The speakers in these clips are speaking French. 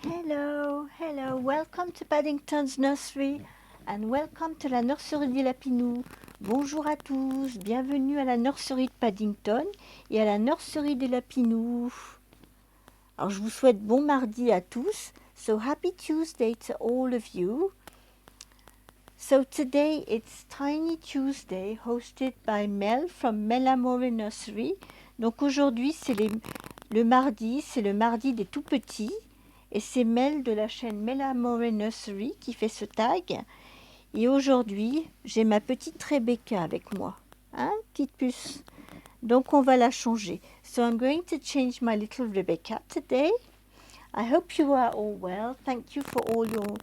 Hello, welcome to Paddington's Nursery and welcome to la nurserie des Lapinous. Bonjour à tous, bienvenue à la nurserie de Paddington et à la nurserie des Lapinous. Alors je vous souhaite bon mardi à tous. So happy Tuesday to all of you. So today it's Tiny Tuesday hosted by Mel from Melamore Nursery. Donc aujourd'hui le mardi, c'est le mardi des tout petits. Et c'est Mel de la chaîne Melamore Nursery qui fait ce tag. Et aujourd'hui, j'ai ma petite Rebecca avec moi. Hein, petite puce. Donc on va la changer. So I'm going to change my little Rebecca today. I hope you are all well. Thank you for all your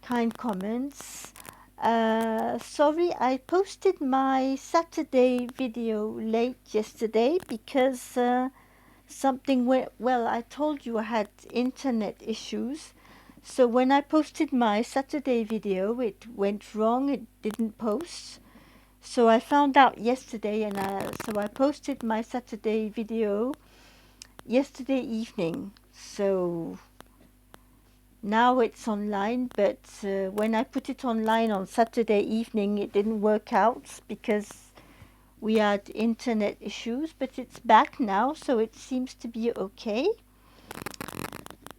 kind comments. Sorry, I posted my Saturday video late yesterday because something went well. I told you I had internet issues. So when I posted my Saturday video, it went wrong. It didn't post. So I found out yesterday, and so I posted my Saturday video yesterday evening. So now it's online, but when I put it online on Saturday evening, it didn't work out because we had internet issues, but it's back now, so it seems to be okay.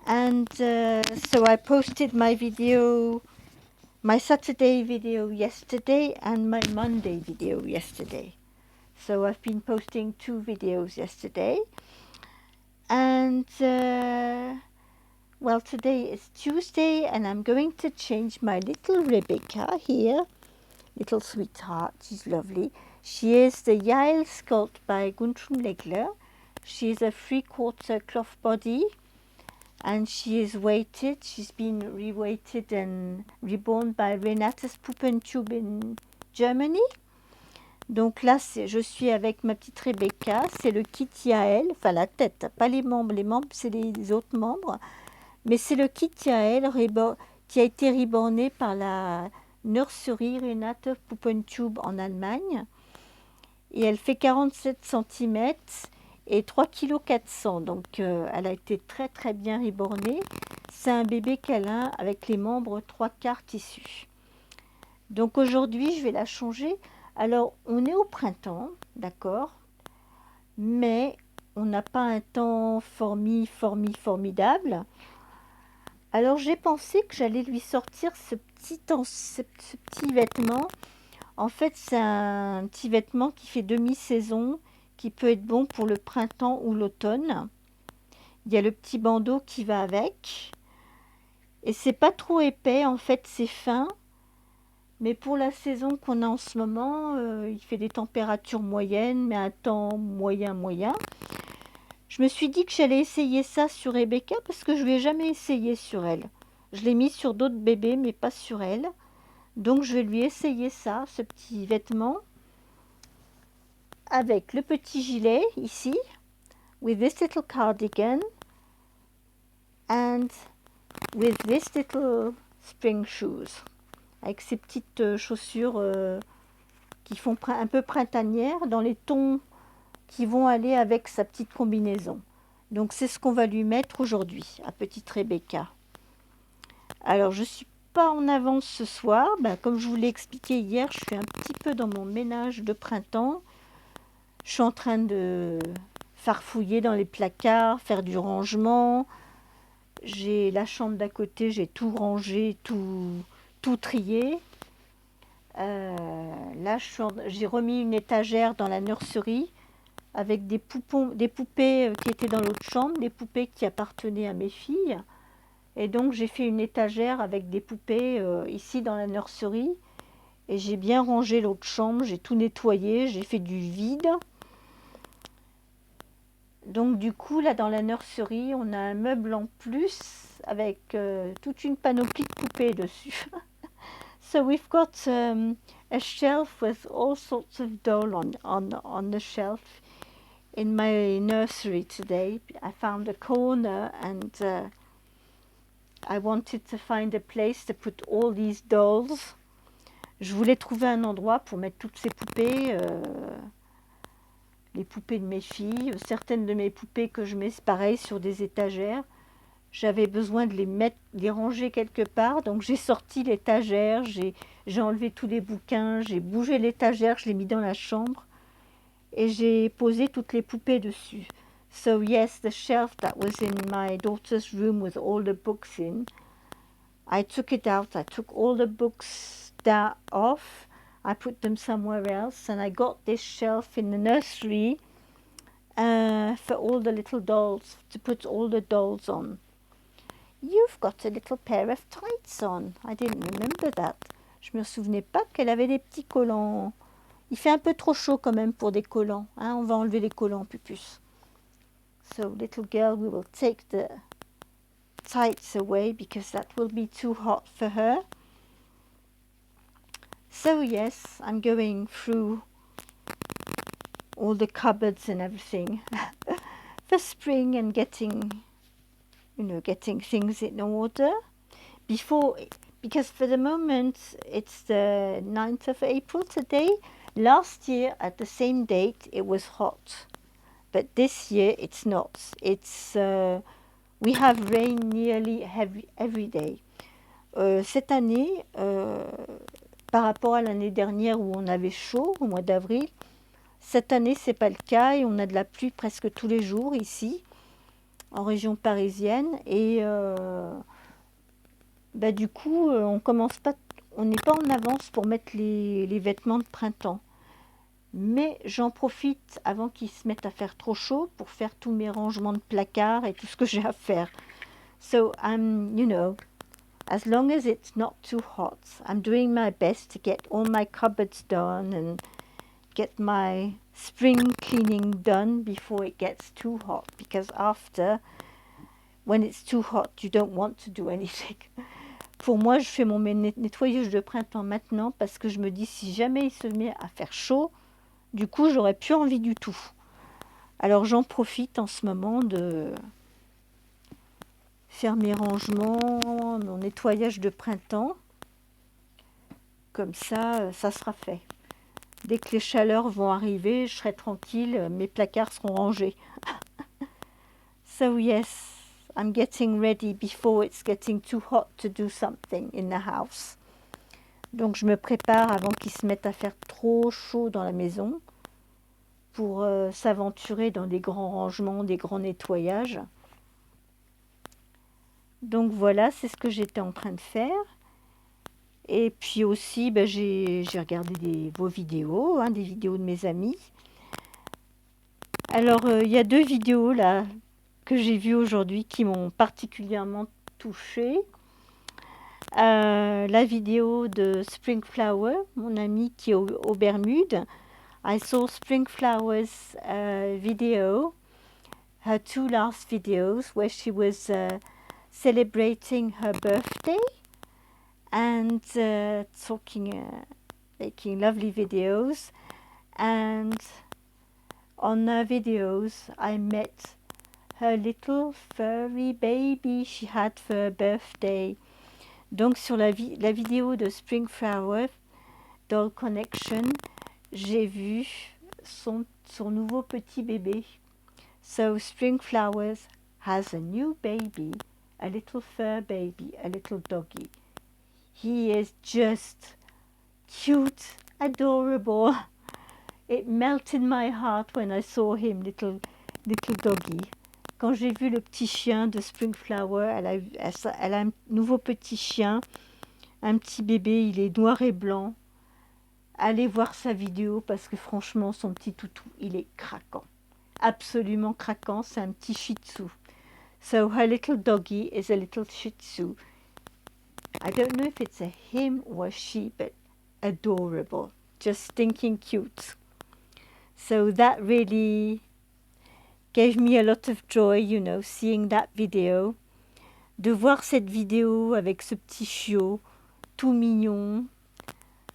And so I posted my video, my Saturday video yesterday and my Monday video yesterday. So I've been posting 2 videos yesterday. And well, today is Tuesday and I'm going to change my little Rebecca here. Little sweetheart, she's lovely. She is the Yael sculpt by Guntram Legler. She is a 3/4 cloth body. And she is weighted. She's been reweighted and reborn by Renatus Puppentube in Germany. Donc là, je suis avec ma petite Rebecca. C'est le kit Yael, enfin la tête, pas les membres. Les membres, c'est les autres membres. Mais c'est le kit Yael qui a été reborné par la nurserie Renate Puppentube en Allemagne. Et elle fait 47 cm et 3,4 kg. Donc elle a été très très bien rebornée. C'est un bébé câlin avec les membres 3/4 tissus. Donc aujourd'hui, je vais la changer. Alors, on est au printemps, d'accord, mais on n'a pas un temps formidable. Alors, j'ai pensé que j'allais lui sortir ce petit vêtement. En fait, c'est un petit vêtement qui fait demi-saison, qui peut être bon pour le printemps ou l'automne. Il y a le petit bandeau qui va avec. Et c'est pas trop épais, en fait, c'est fin. Mais pour la saison qu'on a en ce moment, il fait des températures moyennes, mais un temps moyen. Je me suis dit que j'allais essayer ça sur Rebecca parce que je ne l'ai jamais essayé sur elle. Je l'ai mis sur d'autres bébés, mais pas sur elle. Donc je vais lui essayer ça, ce petit vêtement, avec le petit gilet ici, with this little cardigan, and with this little spring shoes. Avec ces petites chaussures qui font un peu printanières dans les tons qui vont aller avec sa petite combinaison. Donc c'est ce qu'on va lui mettre aujourd'hui à petite Rebecca. Alors je suis pas en avance ce soir, comme je vous l'ai expliqué hier, je suis un petit peu dans mon ménage de printemps. Je suis en train de farfouiller dans les placards, faire du rangement. J'ai la chambre d'à côté, j'ai tout rangé, tout trié. Là, j'ai remis une étagère dans la nurserie avec des poupées qui étaient dans l'autre chambre, des poupées qui appartenaient à mes filles. Et donc, j'ai fait une étagère avec des poupées ici dans la nurserie. Et j'ai bien rangé l'autre chambre, j'ai tout nettoyé, j'ai fait du vide. Donc, du coup, là, dans la nurserie, on a un meuble en plus avec toute une panoplie de poupées dessus. So we've got a shelf with all sorts of doll on the shelf in my nursery today. I found a corner and I wanted to find a place to put all these dolls. Je voulais trouver un endroit pour mettre toutes ces poupées, les poupées de mes filles, certaines de mes poupées que je mets pareil sur des étagères. j'avais besoin de les ranger quelque part. Donc j'ai sorti l'étagère, j'ai enlevé tous les bouquins, j'ai bougé l'étagère, je l'ai mis dans la chambre et j'ai posé toutes les poupées dessus. So yes, the shelf that was in my daughter's room with all the books in, I took it out, I took all the books off, I put them somewhere else, and I got this shelf in the nursery for all the little dolls, to put all the dolls on. You've got a little pair of tights on. I didn't remember that. Je me souvenais pas qu'elle avait des petits collants. Il fait un peu trop chaud quand même pour des collants. Hein? On va enlever les collants, Pupus. So, little girl, we will take the tights away because that will be too hot for her. So yes, I'm going through all the cupboards and everything for spring and getting things in order because for the moment it's the 9th of April today. Last year at the same date it was hot, but this year it's not. We have rain nearly every day. Cette année, par rapport à l'année dernière où on avait chaud au mois d'avril, cette année c'est pas le cas et on a de la pluie presque tous les jours ici en région parisienne et du coup on n'est pas en avance pour mettre les vêtements de printemps. Mais j'en profite avant qu'il se mette à faire trop chaud pour faire tous mes rangements de placards et tout ce que j'ai à faire. So as long as it's not too hot, I'm doing my best to get all my cupboards done and get my spring cleaning done before it gets too hot. Because when it's too hot, you don't want to do anything. Pour moi, je fais mon nettoyage de printemps maintenant parce que je me dis si jamais il se met à faire chaud, du coup, j'aurais plus envie du tout. Alors, j'en profite en ce moment de faire mes rangements, mon nettoyage de printemps. Comme ça, ça sera fait. Dès que les chaleurs vont arriver, je serai tranquille, mes placards seront rangés. So yes, I'm getting ready before it's getting too hot to do something in the house. Donc je me prépare avant qu'il se mette à faire trop chaud dans la maison pour s'aventurer dans des grands rangements, des grands nettoyages. Donc voilà, c'est ce que j'étais en train de faire. Et puis aussi, j'ai regardé vos vidéos, des vidéos de mes amis. Alors, il y a 2 vidéos là que j'ai vues aujourd'hui qui m'ont particulièrement touchée. La vidéo de Spring Flower, mon ami qui est aux Bermudes. I saw Spring Flower's video, her 2 last videos, where she was celebrating her birthday and making lovely videos. And on her videos, I met her little furry baby she had for her birthday. Donc sur la vidéo de Spring Flower, Doll Connection, j'ai vu son nouveau petit bébé. So Spring Flowers has a new baby, a little fur baby, a little doggy. He is just cute, adorable. It melted my heart when I saw him, little doggy. Quand j'ai vu le petit chien de Spring Flower, elle a un nouveau petit chien, un petit bébé, il est noir et blanc. Allez voir sa vidéo parce que franchement, son petit toutou, il est craquant. Absolument craquant, c'est un petit shih tzu. So her little doggy is a little shih tzu. I don't know if it's a him or a she, but adorable. Just stinking cute. So that really gave me a lot of joy, seeing that video. De voir cette vidéo avec ce petit chiot, tout mignon.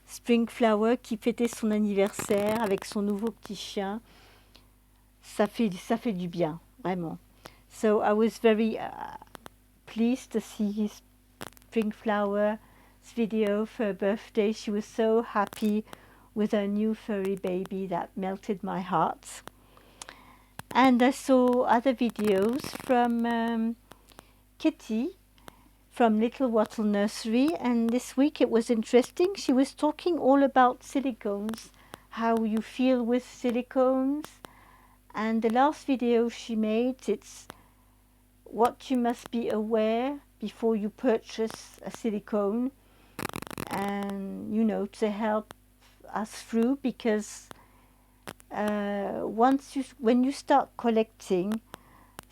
Spring Flower qui fêtait son anniversaire avec son nouveau petit chien. Ça fait du bien, vraiment. So I was very pleased to see Spring Flower's video for her birthday. She was so happy with her new furry baby that melted my heart. And I saw other videos from Kitty from Little Wattle Nursery, and this week it was interesting. She was talking all about silicones, how you feel with silicones, and the last video she made, it's what you must be aware before you purchase a silicone, and you know, to help us through, because when you start collecting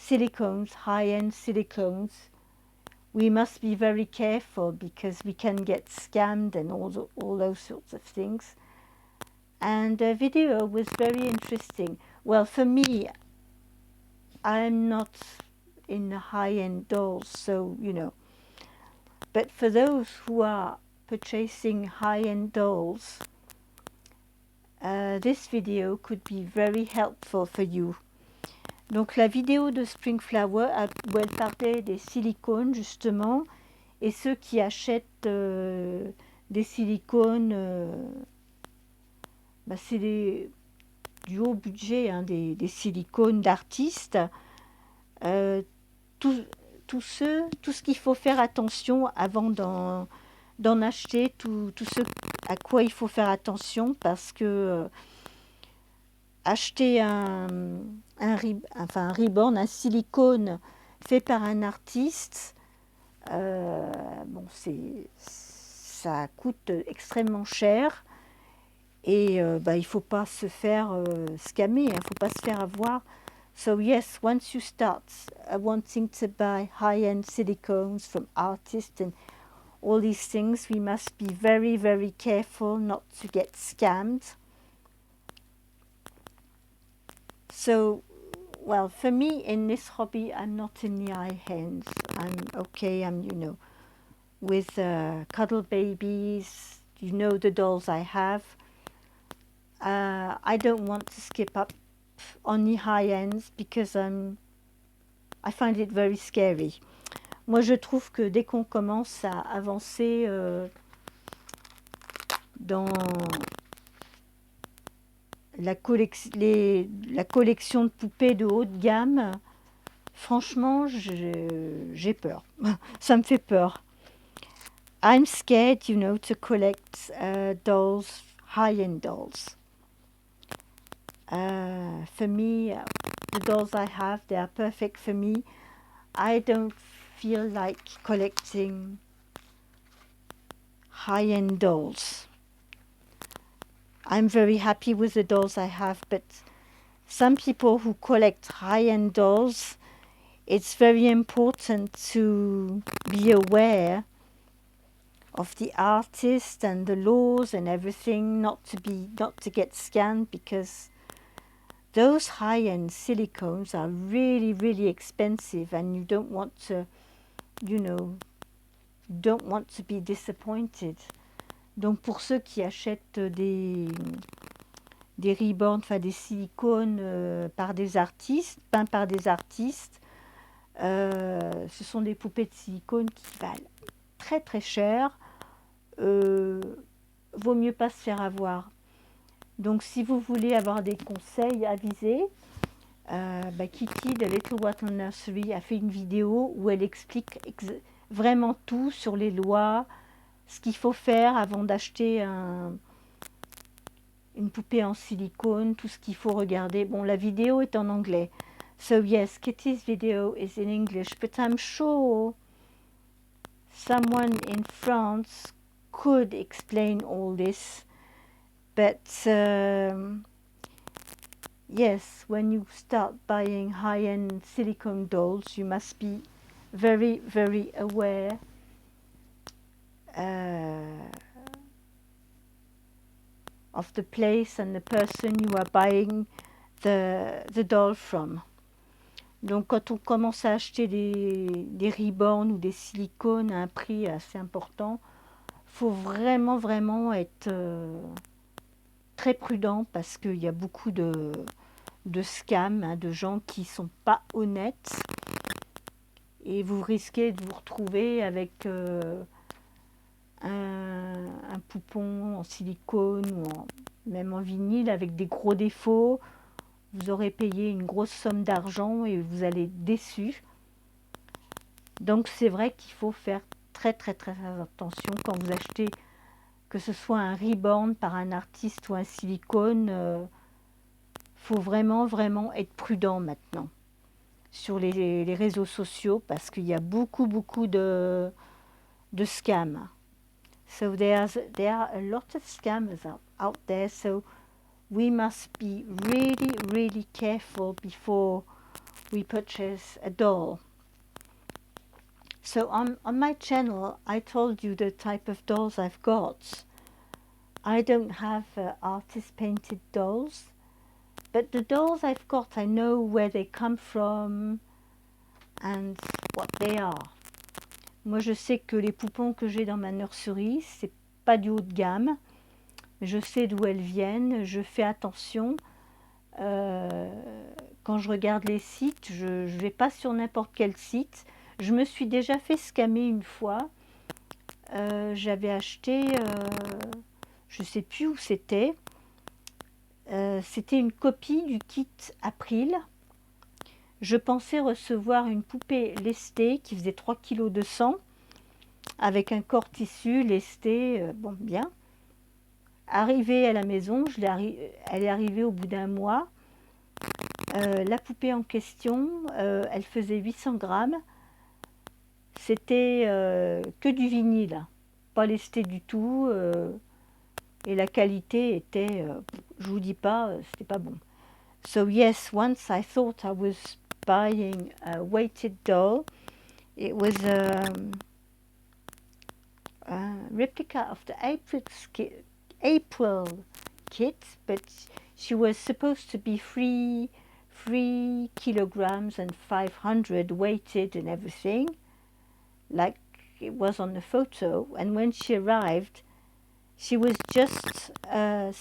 silicones, high-end silicones, we must be very careful because we can get scammed and all those sorts of things. And the video was very interesting. Well, for me, I'm not in the high-end dolls, so you know. But for those who are purchasing high-end dolls, this video could be very helpful for you. Donc la vidéo de Spring Flower où elle parlait des silicones justement, et ceux qui achètent des silicones, c'est du haut budget, hein, des silicones d'artistes, tout ce qu'il faut faire attention avant d'en acheter, tout ce à quoi il faut faire attention, parce que acheter un ribbon, un silicone fait par un artiste, bon, ça coûte extrêmement cher, et il ne faut pas se faire scammer, il ne faut pas se faire avoir. So yes, once you start wanting to buy high-end silicones from artists and all these things, we must be very, very careful not to get scammed. So, well, for me in this hobby, I'm not in the high ends. I'm okay, you know, with cuddle babies, you know, the dolls I have. I don't want to skip up on the high ends because I find it very scary. Moi, je trouve que dès qu'on commence à avancer dans la collection de poupées de haute gamme, franchement, j'ai peur. Ça me fait peur. I'm scared, you know, to collect dolls, high-end dolls. For me, the dolls I have, they are perfect for me. I don't feel like collecting high-end dolls. I'm very happy with the dolls I have, but some people who collect high-end dolls, it's very important to be aware of the artist and the laws and everything, not to get scammed, because those high-end silicones are really, really expensive, and you don't want to, you know, don't want to be disappointed. Donc pour ceux qui achètent des ribbons, enfin des silicones par des artistes, peints par des artistes, ce sont des poupées de silicone qui valent très très cher. Vaut mieux pas se faire avoir. Donc si vous voulez avoir des conseils avisés, Kitty de Little Wattle Nursery a fait une vidéo où elle explique vraiment tout sur les lois, ce qu'il faut faire avant d'acheter une poupée en silicone, tout ce qu'il faut regarder. Bon, la vidéo est en anglais. So yes, Kitty's video is in English, but I'm sure someone in France could explain all this. But yes, when you start buying high-end silicone dolls, you must be very, very aware of the place and the person you are buying the doll from. Donc quand on commence à acheter des ribbons ou des silicones à un prix assez important, faut vraiment, vraiment être très prudent, parce qu'il y a beaucoup de scams, hein, de gens qui ne sont pas honnêtes, et vous risquez de vous retrouver avec un poupon en silicone ou même en vinyle avec des gros défauts. Vous aurez payé une grosse somme d'argent et vous allez être déçu. Donc c'est vrai qu'il faut faire très attention quand vous achetez, que ce soit un reborn par un artiste ou un silicone. Faut vraiment être prudent maintenant sur les réseaux sociaux parce qu'il y a beaucoup de scams. So there are a lot of scammers out there, so we must be really careful before we purchase a doll. So on my channel, I told you the type of dolls I've got. I don't have artist painted dolls, but the dolls I've got, I know where they come from and what they are. Moi, je sais que les poupons que j'ai dans ma nurserie, c'est pas du haut de gamme. Je sais d'où elles viennent, je fais attention. Quand je regarde les sites, je ne vais pas sur n'importe quel site. Je me suis déjà fait scammer une fois. J'avais acheté, je ne sais plus où c'était. C'était une copie du kit April. Je pensais recevoir une poupée lestée qui faisait 3,2 kg avec un corps tissu lesté, bon bien. Arrivée à la maison, elle est arrivée au bout d'un mois. La poupée en question, elle faisait 800 grammes. C'était que du vinyle, pas lesté du tout. Et la qualité était, je vous dis pas, c'était pas bon. So yes, once I thought I was buying a weighted doll. It was a replica of the April kit, but she was supposed to be 3 kilograms and 500 weighted and everything, like it was on the photo. And when she arrived, she was just a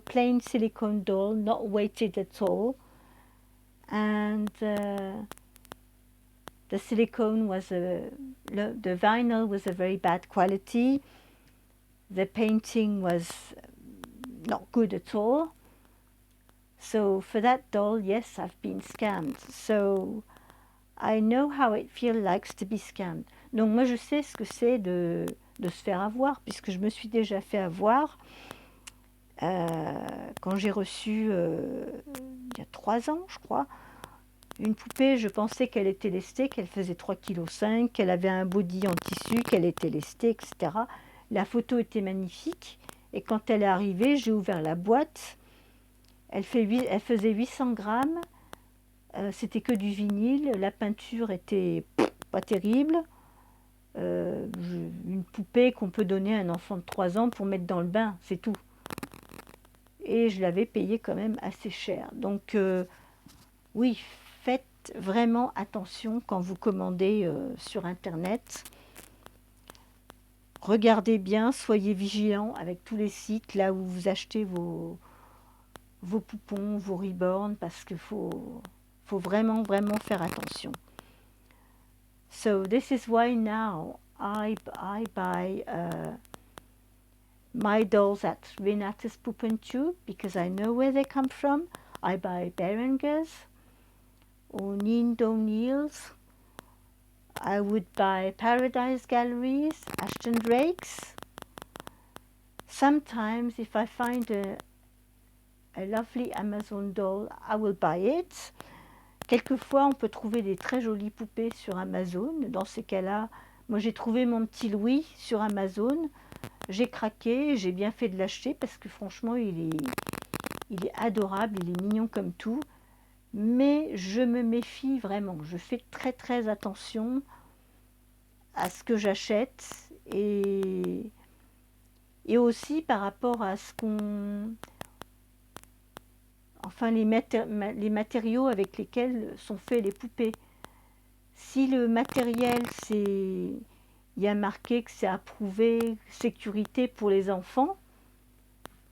plain silicone doll, not weighted at all. And the silicone was the vinyl was a very bad quality. The painting was not good at all. So for that doll, yes, I've been scammed. So I know how it feels like to be scammed. Donc moi je sais ce que c'est de se faire avoir, puisque je me suis déjà fait avoir quand j'ai reçu, il y a 3 ans je crois, une poupée. Je pensais qu'elle était lestée, qu'elle faisait 3,5 kg, qu'elle avait un body en tissu, qu'elle était lestée, etc. La photo était magnifique, et quand elle est arrivée, j'ai ouvert la boîte. Elle faisait 800 grammes, c'était que du vinyle, la peinture était pas terrible. Une poupée qu'on peut donner à un enfant de 3 ans pour mettre dans le bain, c'est tout. Et je l'avais payé quand même assez cher. Donc oui, faites vraiment attention quand vous commandez sur Internet. Regardez bien, soyez vigilants avec tous les sites là où vous achetez vos poupons, vos reborns, parce qu'il faut vraiment faire attention. So this is why now I buy my dolls at Renate's Puppentube, because I know where they come from. I buy Berenger's or Nindo Neal's. I would buy Paradise Galleries, Ashton Drake's. Sometimes if I find a lovely Amazon doll, I will buy it. Quelquefois, on peut trouver des très jolies poupées sur Amazon. Dans ces cas-là, moi j'ai trouvé mon petit Louis sur Amazon. J'ai craqué, j'ai bien fait de l'acheter parce que franchement, il est adorable, il est mignon comme tout. Mais je me méfie vraiment. Je fais très attention à ce que j'achète et aussi par rapport à ce qu'on... Enfin, les matériaux avec lesquels sont faits les poupées. Si le matériel, il y a marqué que c'est approuvé, sécurité pour les enfants,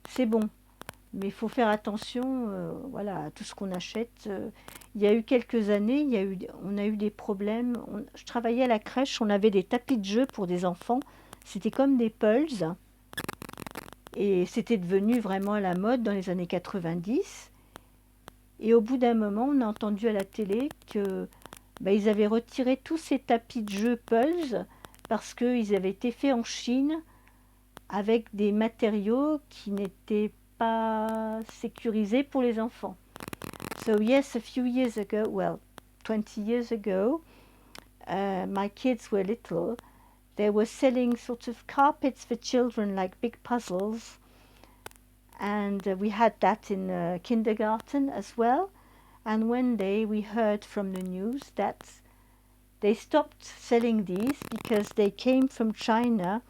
c'est bon. Mais il faut faire attention voilà, à tout ce qu'on achète. Il y a eu quelques années, on a eu des problèmes. Je travaillais à la crèche, on avait des tapis de jeu pour des enfants. C'était comme des Pulse. Et c'était devenu vraiment à la mode dans les années 90. Et au bout d'un moment, on a entendu à la télé que ben, ils avaient retiré tous ces tapis de jeu Pulse parce qu'ils avaient été faits en Chine avec des matériaux qui n'étaient pas sécurisés pour les enfants. So yes, a few years ago, well, 20 years ago, my kids were little. They were selling sort of carpets for children, like big puzzles, and we had that in kindergarten as well. And one day we heard from the news that they stopped selling these because they came from China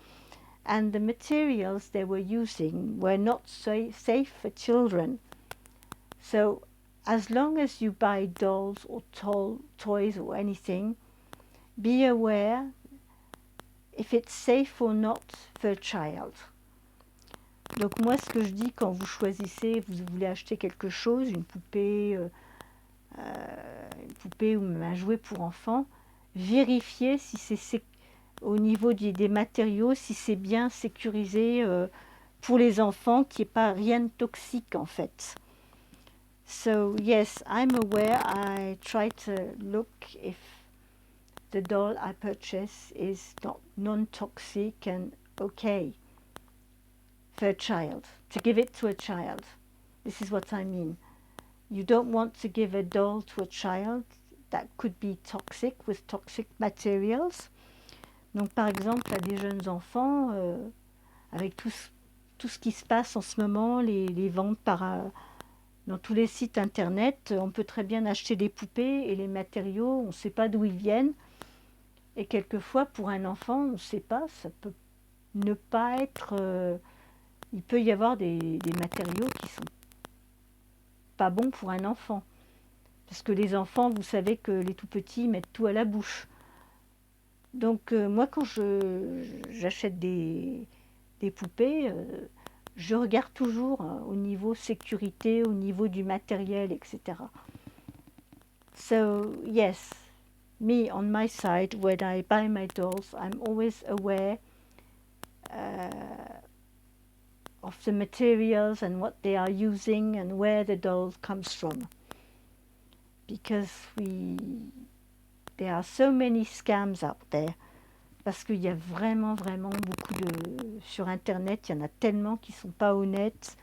and the materials they were using were not safe for children. So as long as you buy dolls or toys or anything, be aware if it's safe or not for a child. Donc moi, ce que je dis quand vous choisissez, vous voulez acheter quelque chose, une poupée ou même un jouet pour enfants, vérifiez si c'est au niveau des matériaux, si c'est bien sécurisé pour les enfants, qu'il n'y ait pas rien de toxique en fait. So yes, I'm aware. I try to look if the doll I purchase is not non-toxic and okay for a child, to give it to a child. This is what I mean. You don't want to give a doll to a child that could be toxic with toxic materials. Donc par exemple à des jeunes enfants, avec tout ce qui se passe en ce moment, les ventes dans tous les sites internet, on peut très bien acheter des poupées et les matériaux, on ne sait pas d'où ils viennent. Et quelquefois pour un enfant, on ne sait pas, ça peut ne pas être... il peut y avoir des matériaux qui sont pas bons pour un enfant. Parce que les enfants, vous savez que les tout petits mettent tout à la bouche. Donc moi quand j'achète des poupées, je regarde toujours au niveau sécurité, au niveau du matériel, etc. So yes, me on my side, when I buy my dolls, I'm always aware of the materials and what they are using and where the doll comes from. Because there are so many scams out there. Parce qu'il y a vraiment beaucoup de... Sur Internet, il y en a tellement qui ne sont pas honnêtes,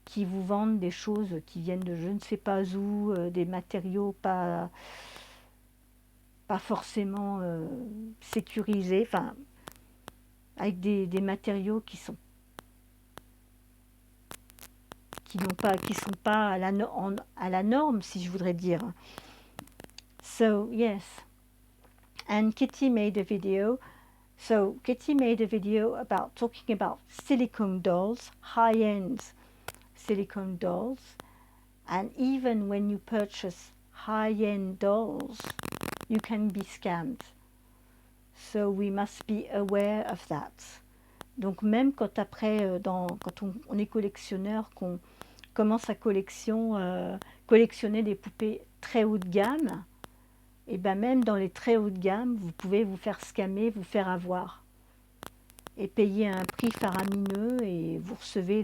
qui vous vendent des choses qui viennent de je ne sais pas où, des matériaux pas forcément sécurisés, enfin, avec des matériaux qui sont pas à la norme, si je voudrais dire. So, yes. And Kitty made a video. So Kitty made a video about talking about silicone dolls, high-end silicone dolls. And even when you purchase high-end dolls, you can be scammed. So we must be aware of that. Donc même quand après, quand on est collectionneur, qu'on commence à collectionner des poupées très haut de gamme, et bien même dans les très haut de gamme, vous pouvez vous faire scammer, vous faire avoir. Et payer un prix faramineux et vous recevez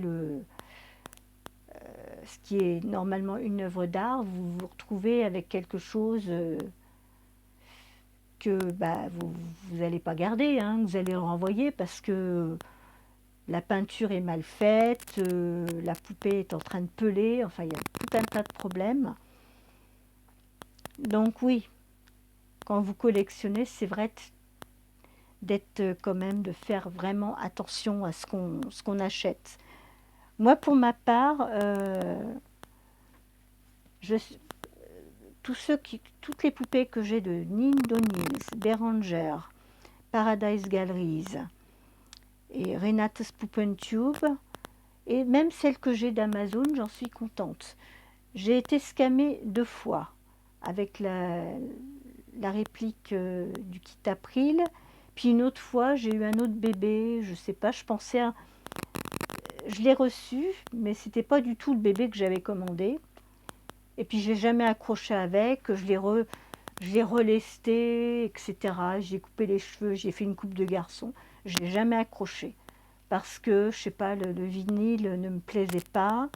ce qui est normalement une œuvre d'art, vous vous retrouvez avec quelque chose que vous n'allez pas garder, hein, vous allez le renvoyer parce que la peinture est mal faite, la poupée est en train de peler, enfin il y a tout un tas de problèmes. Donc oui, quand vous collectionnez, c'est vrai d'être quand même, de faire vraiment attention à ce qu'on achète. Moi, pour ma part, toutes les poupées que j'ai de Nindo Nils, Beranger, Paradise Galleries et Renate's Puppentube, et même celles que j'ai d'Amazon, j'en suis contente. J'ai été scammée 2 fois avec la réplique du kit April. Puis une autre fois, j'ai eu un autre bébé, je sais pas, je pensais à... Je l'ai reçu, mais c'était pas du tout le bébé que j'avais commandé. Et puis je l'ai jamais accroché avec, je l'ai relesté, etc. J'ai coupé les cheveux, j'ai fait une coupe de garçon. Je l'ai jamais accroché. Parce que, je sais pas, le vinyle ne me plaisait pas,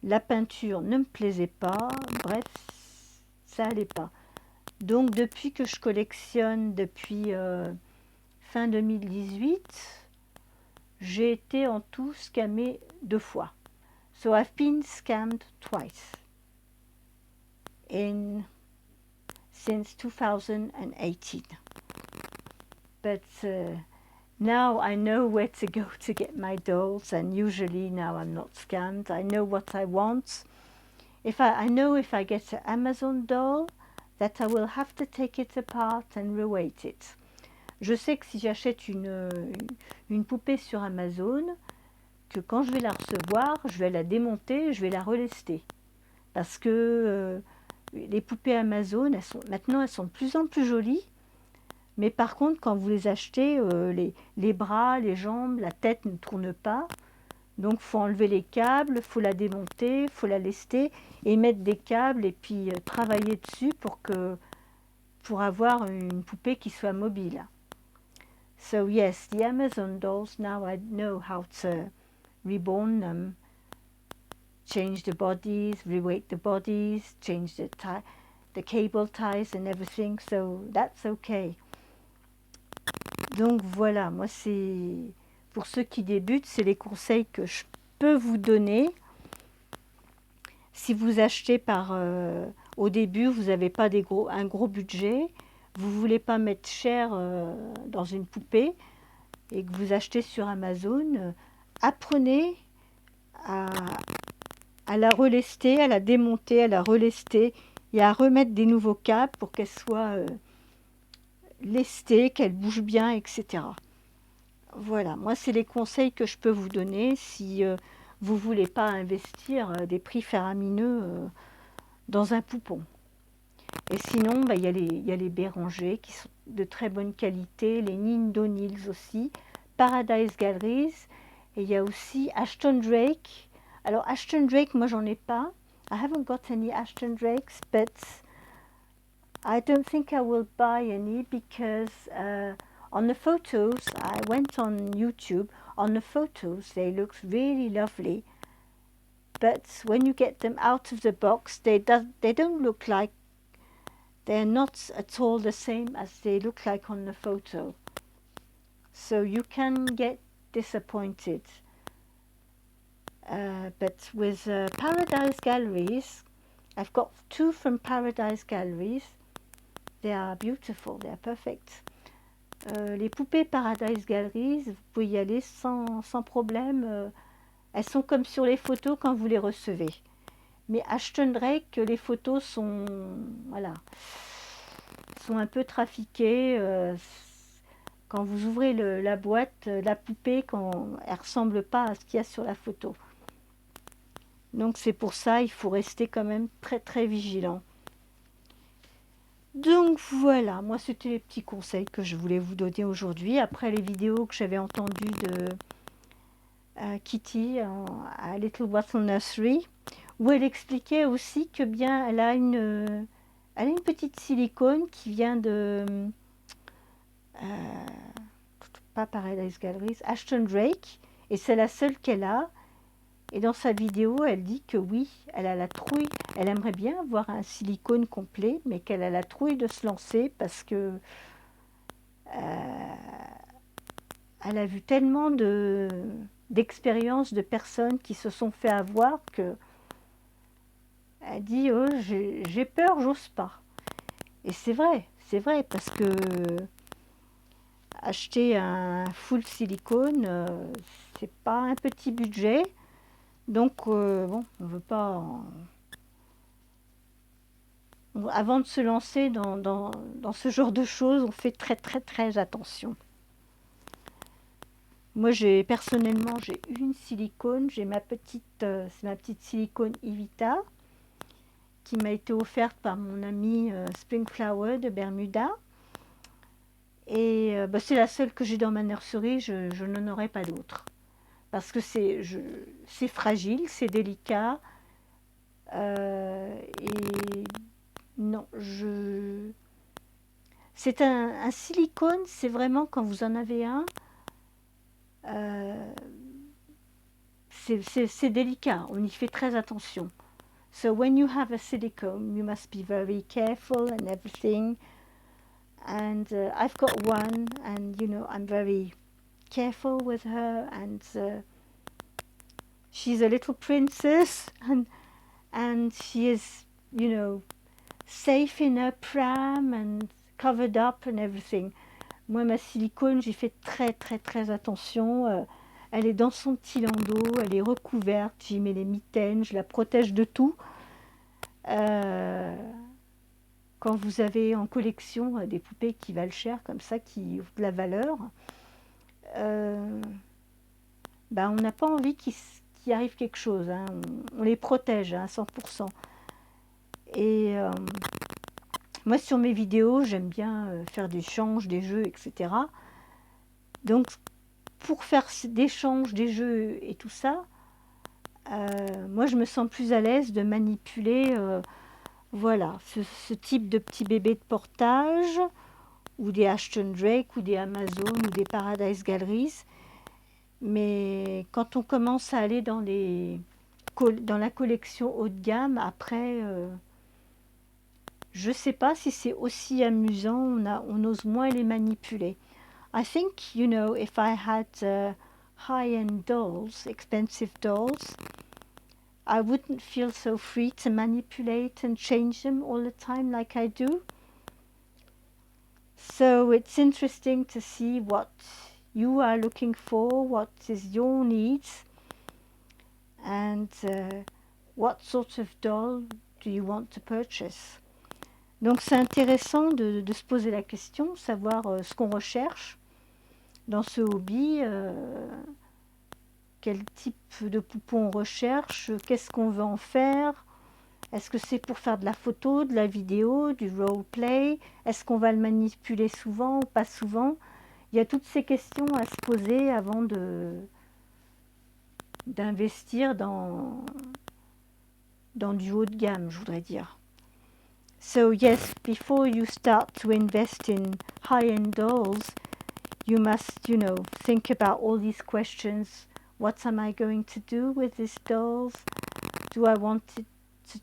la peinture ne me plaisait pas, bref, ça allait pas. Donc depuis que je collectionne, depuis fin 2018, j'ai été en tout scammée 2 fois. So I've been scammed twice since 2018. But now I know where to go to get my dolls, and usually now I'm not scammed. I know what I want. I know if I get an Amazon doll, that I will have to take it apart and reweight it. Je sais que si j'achète une poupée sur Amazon, que quand je vais la recevoir, je vais la démonter, je vais la relester. Parce que les poupées Amazon, maintenant elles sont de plus en plus jolies. Mais par contre, quand vous les achetez, les bras, les jambes, la tête ne tourne pas. Donc, il faut enlever les câbles, il faut la démonter, il faut la lester et mettre des câbles et puis travailler dessus pour avoir une poupée qui soit mobile. So yes, the Amazon dolls, now I know how to reborn them, change the bodies, reweight the bodies, change the cable ties and everything, so that's okay. Donc voilà, moi c'est pour ceux qui débutent, c'est les conseils que je peux vous donner. Si vous achetez au début, vous n'avez pas un gros budget, vous ne voulez pas mettre cher dans une poupée et que vous achetez sur Amazon, apprenez à la relester, à la démonter, à la relester et à remettre des nouveaux câbles pour qu'elle soit lestée, qu'elle bouge bien, etc. Voilà, moi c'est les conseils que je peux vous donner si vous ne voulez pas investir des prix faramineux dans un poupon. Et sinon, il y a les Béranger qui sont de très bonne qualité, les Nindo Nils aussi, Paradise Galleries, et il y a aussi Ashton Drake. Alors Ashton Drake, moi j'en ai pas. I haven't got any Ashton Drakes, but I don't think I will buy any because on the photos, I went on YouTube, on the photos they look really lovely, but when you get them out of the box, they don't look like, they're not at all the same as they look like on the photo. So you can get disappointed. But with Paradise Galleries, I've got 2 from Paradise Galleries. They are beautiful, they are perfect. Les poupées Paradise Galleries, vous pouvez y aller sans problème. Elles sont comme sur les photos quand vous les recevez. Mais Ashton Drake, les photos sont, voilà, sont un peu trafiquées. Quand vous ouvrez la boîte, la poupée, elle ne ressemble pas à ce qu'il y a sur la photo. Donc c'est pour ça, il faut rester quand même très très vigilant. Donc voilà, moi c'était les petits conseils que je voulais vous donner aujourd'hui. Après les vidéos que j'avais entendues de Kitty à Little Wattle Nursery, où elle expliquait aussi que bien elle a une petite silicone qui vient de pas Paradise Galleries, Ashton Drake, et c'est la seule qu'elle a. Et dans sa vidéo, elle dit que oui, elle a la trouille, elle aimerait bien avoir un silicone complet, mais qu'elle a la trouille de se lancer parce que elle a vu tellement d'expériences de personnes qui se sont fait avoir que elle dit oh, j'ai peur, j'ose pas. Et c'est vrai parce que acheter un full silicone, c'est pas un petit budget. Donc, bon, on veut pas... Avant de se lancer dans ce genre de choses, on fait très très très attention. Moi, personnellement, j'ai une silicone. J'ai c'est ma petite silicone Evita qui m'a été offerte par mon ami Springflower de Bermuda. Et c'est la seule que j'ai dans ma nurserie, je n'en aurai pas d'autre. Parce que c'est fragile, c'est délicat. Et non, c'est un silicone, c'est vraiment quand vous en avez un, c'est délicat, on y fait très attention. So when you have a silicone, you must be very careful and everything. And I've got one, and you know, I'm very careful with her, and she's a little princess, and she is, you know, safe in her pram and covered up and everything. Moi, ma silicone, j'ai fait très très très attention. Elle est dans son petit landau, elle est recouverte, j'y mets les mitaines, je la protège de tout. Euh, Quand vous avez en collection des poupées qui valent cher comme ça, qui ont de la valeur, ben on n'a pas envie qu'il arrive quelque chose, hein. On les protège à 100%. Et moi, sur mes vidéos, j'aime bien faire des échanges, des jeux, etc. Donc, pour faire des échanges, des jeux et tout ça, moi, je me sens plus à l'aise de manipuler voilà, ce type de petits bébés de portage, ou des Ashton Drake, ou des Amazon, ou des Paradise Galleries. Mais quand on commence à aller dans la collection haut de gamme, après, je ne sais pas si c'est aussi amusant, on ose moins les manipuler. I think, you know, if I had high-end dolls, expensive dolls, I wouldn't feel so free to manipulate and change them all the time like I do. So it's interesting to see what you are looking for, what is your needs, and what sort of doll do you want to purchase. Donc c'est intéressant de se poser la question, savoir ce qu'on recherche dans ce hobby, quel type de poupon on recherche, qu'est-ce qu'on veut en faire. Est-ce que c'est pour faire de la photo, de la vidéo, du roleplay? Est-ce qu'on va le manipuler souvent ou pas souvent? Il y a toutes ces questions à se poser avant d'investir dans du haut de gamme, je voudrais dire. So yes, before you start to invest in high-end dolls, you must, you know, think about all these questions. What am I going to do with these dolls? Do I want to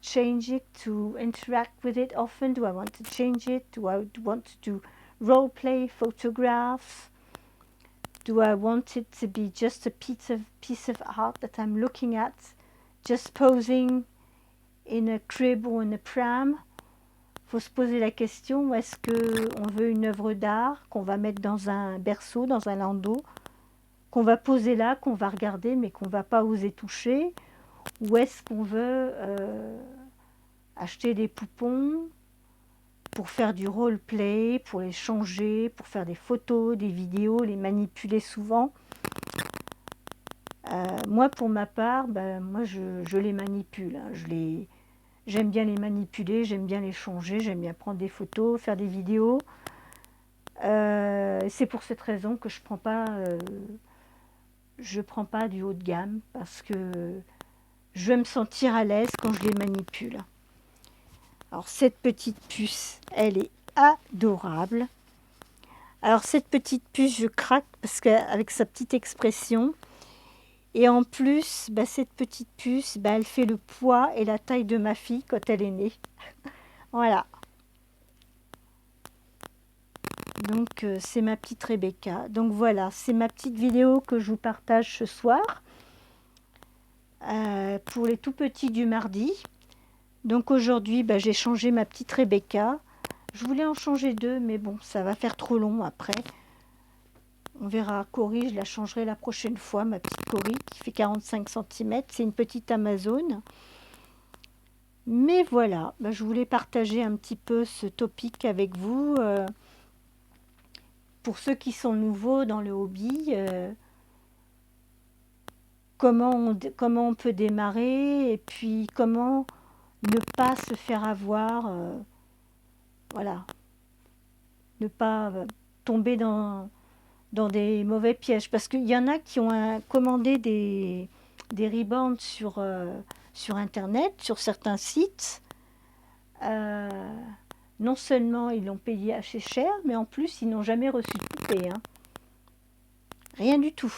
change it, to interact with it often? Do I want to change it? Do I want to do role play photographs? Do I want it to be just a piece of art that I'm looking at, just posing in a crib or in a pram? Faut se poser la question, est-ce qu'on veut une œuvre d'art qu'on va mettre dans un berceau, dans un landau, qu'on va poser là, qu'on va regarder mais qu'on ne va pas oser toucher? Ou est-ce qu'on veut acheter des poupons pour faire du roleplay, pour les changer, pour faire des photos, des vidéos, les manipuler souvent? Moi, pour ma part, moi, je les manipule, hein. J'aime bien les manipuler, j'aime bien les changer, j'aime bien prendre des photos, faire des vidéos. C'est pour cette raison que je prends pas du haut de gamme, parce que je vais me sentir à l'aise quand je les manipule. Alors cette petite puce, elle est adorable. Alors cette petite puce, je craque parce qu'avec sa petite expression. Et en plus, cette petite puce, elle fait le poids et la taille de ma fille quand elle est née. Voilà. Donc c'est ma petite Rebecca. Donc voilà, c'est ma petite vidéo que je vous partage ce soir. Pour les tout petits du mardi. Donc aujourd'hui, j'ai changé ma petite Rebecca. Je voulais en changer deux, mais bon, ça va faire trop long après. On verra. Cory, je la changerai la prochaine fois, ma petite Cory, qui fait 45 cm. C'est une petite Amazone. Mais voilà, je voulais partager un petit peu ce topic avec vous. Pour ceux qui sont nouveaux dans le hobby, comment on peut démarrer et puis comment ne pas se faire avoir, voilà, ne pas tomber dans des mauvais pièges. Parce qu'il y en a qui ont commandé des ribbons sur Internet, sur certains sites. Non seulement ils l'ont payé assez cher, mais en plus ils n'ont jamais reçu de poupée, hein. Rien du tout.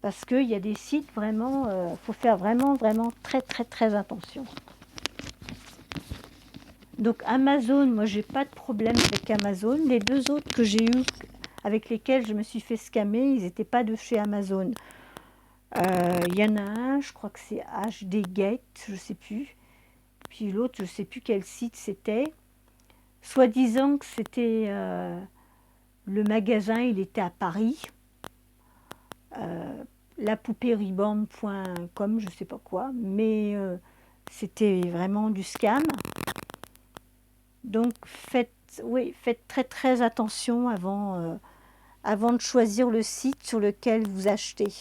Parce qu'il y a des sites vraiment, faut faire vraiment très attention. Donc Amazon, moi j'ai pas de problème avec Amazon. Les deux autres que j'ai eu avec lesquels je me suis fait scammer, ils n'étaient pas de chez Amazon. Il y en a un, je crois que c'est HD Gate, je sais plus. Puis l'autre, je sais plus quel site c'était. Soi-disant que c'était le magasin, il était à Paris. Lapoupéereborn.com, je sais pas quoi, mais c'était vraiment du scam. Donc faites très attention avant de choisir le site sur lequel vous achetez.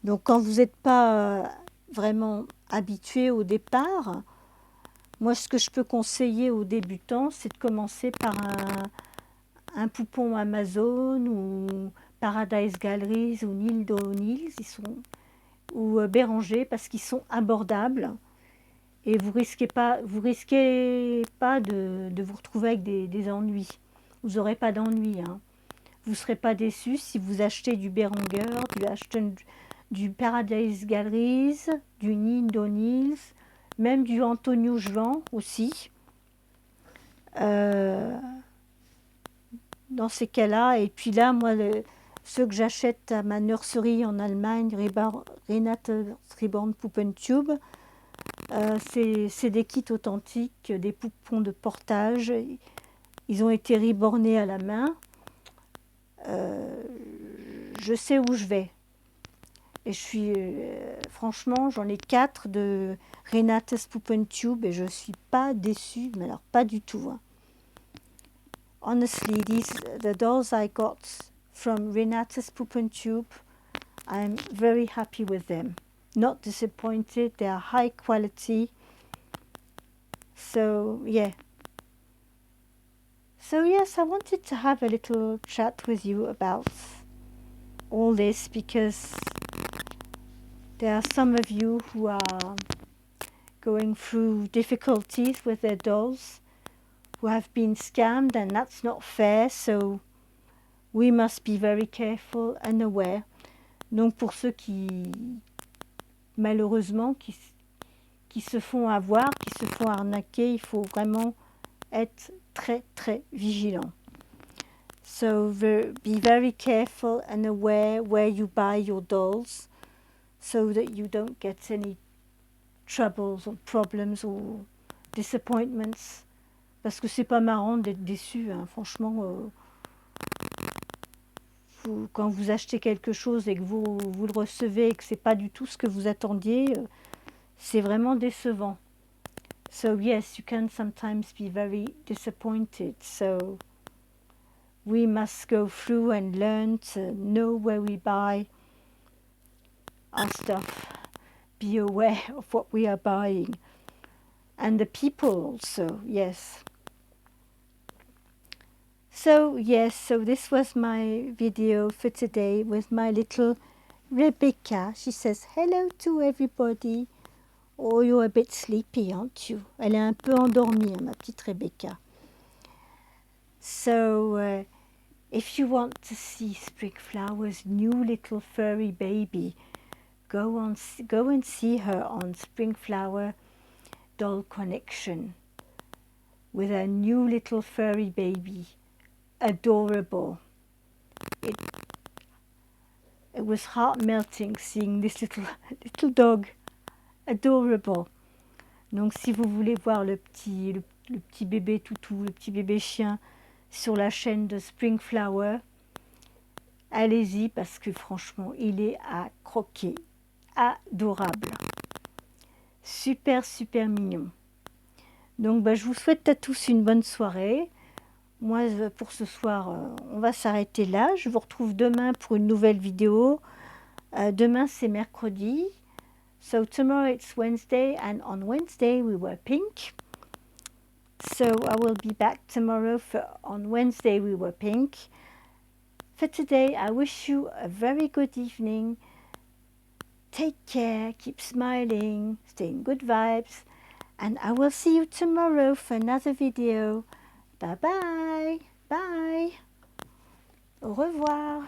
Donc quand vous n'êtes pas vraiment habitué au départ, moi ce que je peux conseiller aux débutants, c'est de commencer par un poupon Amazon ou Paradise Galleries ou Nildo Nils, ou Béranger, parce qu'ils sont abordables et vous risquez pas de vous retrouver avec des ennuis. Vous n'aurez pas d'ennuis, hein. Vous ne serez pas déçus si vous achetez du Béranger, du Paradise Galleries, du Nildo Nils, même du Antonio Juan aussi. Dans ces cas-là, et puis là, moi, ceux que j'achète à ma nurserie en Allemagne, Renate Reborn Puppentube, c'est des kits authentiques, des poupons de portage. Ils ont été rebornés à la main. Je sais où je vais. Et franchement, j'en ai 4 de Renate's Puppentube et je ne suis pas déçue, mais alors pas du tout, hein. Honestly, the dolls I got from Renate's Puppentube, I'm very happy with them. Not disappointed, they are high quality. So, yeah. So, yes, I wanted to have a little chat with you about all this because there are some of you who are going through difficulties with their dolls, who have been scammed, and that's not fair, so we must be very careful and aware. Donc pour ceux malheureusement, qui se font avoir, qui se font arnaquer, il faut vraiment être très vigilant. So be very careful and aware where you buy your dolls so that you don't get any troubles or problems or disappointments. Parce que c'est pas marrant d'être déçu, hein. Franchement, quand vous achetez quelque chose et que vous le recevez et que c'est pas du tout ce que vous attendiez, c'est vraiment décevant. So yes, you can sometimes be very disappointed. So we must go through and learn to know where we buy our stuff. Be aware of what we are buying. And the people also, yes. So yes, so this was my video for today with my little Rebecca. She says hello to everybody. Oh, you're a bit sleepy, aren't you? Elle est un peu endormie, ma petite Rebecca. So, if you want to see Springflower's new little furry baby, go and see her on Springflower Doll Connection with her new little furry baby. Adorable. It was heart-melting seeing this little dog. Adorable. Donc si vous voulez voir le petit bébé toutou, le petit bébé chien sur la chaîne de Springflower, allez-y parce que franchement, il est à croquer. Adorable. Super mignon. Donc je vous souhaite à tous une bonne soirée. Moi, pour ce soir, on va s'arrêter là. Je vous retrouve demain pour une nouvelle vidéo. Demain, c'est mercredi. So tomorrow it's Wednesday, and on Wednesday we were pink. So I will be back tomorrow on Wednesday we were pink. For today, I wish you a very good evening. Take care, keep smiling, stay in good vibes, and I will see you tomorrow for another video. Bye bye. Bye. Au revoir.